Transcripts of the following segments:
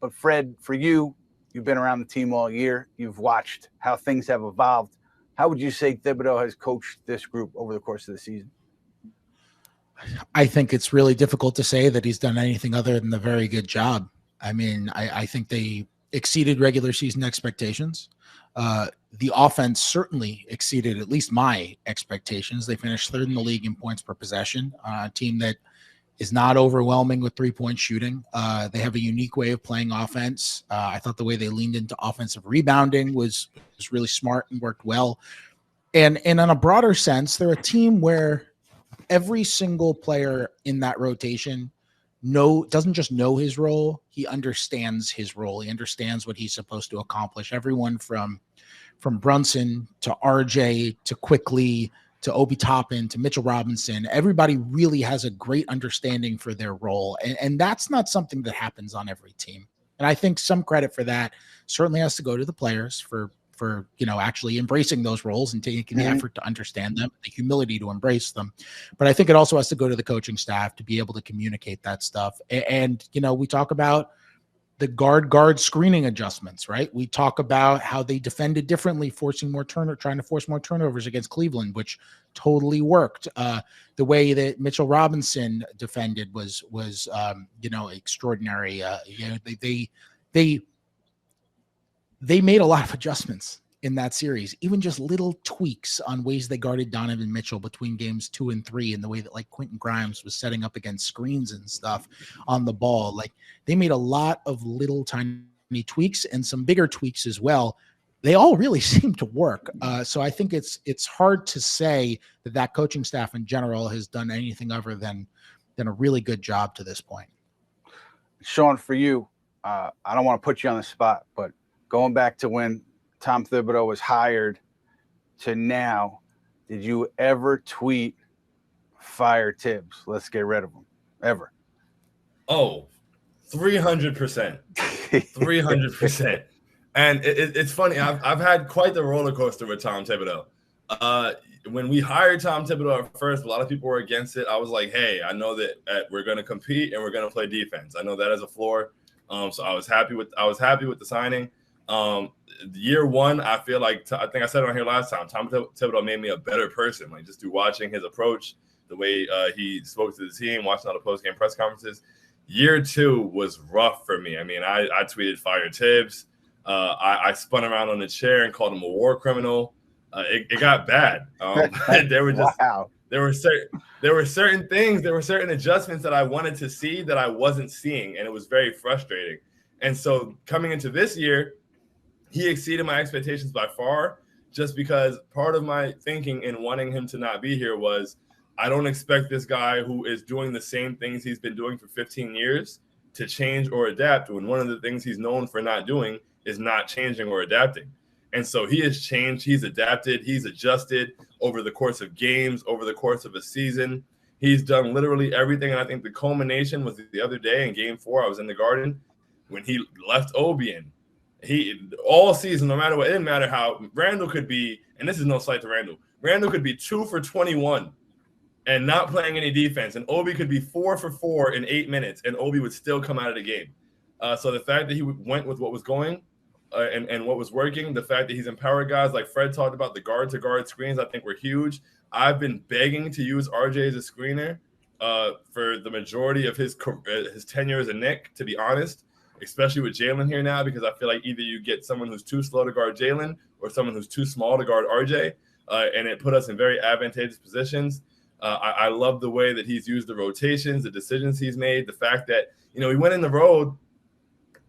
But Fred, for you, you've been around the team all year. You've watched how things have evolved. How would you say Thibodeau has coached this group over the course of the season? I think it's really difficult to say that he's done anything other than a very good job. I mean, I think they exceeded regular season expectations. The offense certainly exceeded at least my expectations. They finished third in the league in points per possession, a team that is not overwhelming with three-point shooting. They have a unique way of playing offense. I thought the way they leaned into offensive rebounding was really smart and worked well. And on a broader sense, they're a team where every single player in that rotation doesn't just know his role, he understands his role. He understands what he's supposed to accomplish. Everyone from Brunson to RJ to Quickly to Obi Toppin to Mitchell Robinson, everybody really has a great understanding for their role. And that's not something that happens on every team. And I think some credit for that certainly has to go to the players for actually embracing those roles and taking the effort to understand them, the humility to embrace them. But I think it also has to go to the coaching staff to be able to communicate that stuff. And we talk about the guard screening adjustments, right? We talk about how they defended differently, trying to force more turnovers against Cleveland, which totally worked. The way that Mitchell Robinson defended was extraordinary. They made a lot of adjustments in that series, even just little tweaks on ways they guarded Donovan Mitchell between games 2 and 3, and the way that like Quentin Grimes was setting up against screens and stuff on the ball. Like they made a lot of little tiny tweaks and some bigger tweaks as well. They all really seem to work. So I think it's hard to say that coaching staff in general has done anything other than a really good job to this point. Shaun, for you, I don't want to put you on the spot, but going back to when Tom Thibodeau was hired to now, did you ever tweet fire Tibbs? Let's get rid of him. Ever? Oh, 300%. 300%. And it's funny. I've had quite the roller coaster with Tom Thibodeau. When we hired Tom Thibodeau at first, a lot of people were against it. I was like, hey, I know that we're going to compete and we're going to play defense. I know that as a floor. So I was happy with the signing. Year one, I feel like I think I said it on here last time. Tom Thibodeau made me a better person, like just through watching his approach, the way he spoke to the team, watching all the post-game press conferences. Year two was rough for me. I mean, I tweeted fire Tibbs. I spun around on the chair and called him a war criminal. It got bad. There were certain things, there were certain adjustments that I wanted to see that I wasn't seeing, and it was very frustrating. And so coming into this year, he exceeded my expectations by far, just because part of my thinking in wanting him to not be here was I don't expect this guy who is doing the same things he's been doing for 15 years to change or adapt, when one of the things he's known for not doing is not changing or adapting. And so he has changed, he's adapted, he's adjusted over the course of games, over the course of a season. He's done literally everything. And I think the culmination was the other day in game 4, I was in the Garden, when he left Obi in. He all season, no matter what, it didn't matter how Randall could be, and this is no slight to Randall. Randall could be 2 for 21 and not playing any defense, and Obi could be 4 for 4 in 8 minutes, and Obi would still come out of the game. So the fact that he went with what was going and what was working, the fact that he's empowered guys like Fred talked about, the guard-to-guard screens, I think were huge. I've been begging to use RJ as a screener for the majority of his tenure as a Knick, to be honest. Especially with Jalen here now, because I feel like either you get someone who's too slow to guard Jalen or someone who's too small to guard RJ, and it put us in very advantageous positions. I love the way that he's used the rotations, the decisions he's made, the fact that, we went in the road,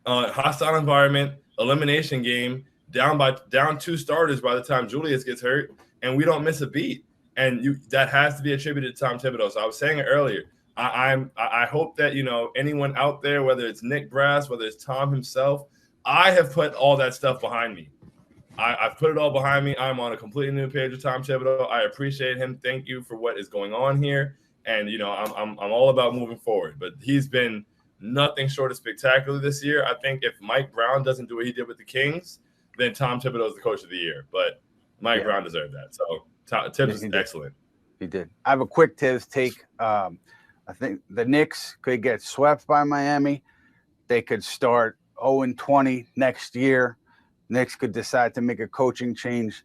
hostile environment, elimination game, down 2 starters by the time Julius gets hurt, and we don't miss a beat. And that has to be attributed to Tom Thibodeau. So I was saying it earlier. I hope that, anyone out there, whether it's Nick Brass, whether it's Tom himself, I have put all that stuff behind me. I've put it all behind me. I'm on a completely new page with Tom Thibodeau. I appreciate him. Thank you for what is going on here. And, I'm all about moving forward. But he's been nothing short of spectacular this year. I think if Mike Brown doesn't do what he did with the Kings, then Tom Thibodeau is the coach of the year. But Mike Brown deserved that. So Tibbs is excellent. He did. I have a quick Tibbs take. I think the Knicks could get swept by Miami. They could start 0-20 next year, Knicks could decide to make a coaching change.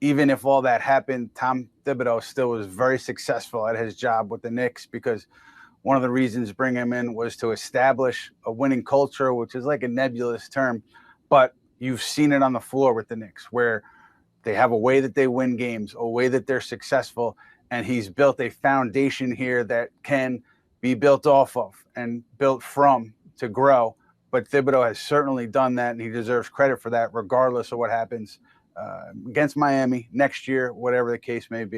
Even if all that happened, Tom Thibodeau still was very successful at his job with the Knicks, because one of the reasons bring him in was to establish a winning culture, which is like a nebulous term, but you've seen it on the floor with the Knicks, where they have a way that they win games, a way that they're successful, and he's built a foundation here that can be built off of and built from to grow. But Thibodeau has certainly done that, and he deserves credit for that, regardless of what happens against Miami next year, whatever the case may be.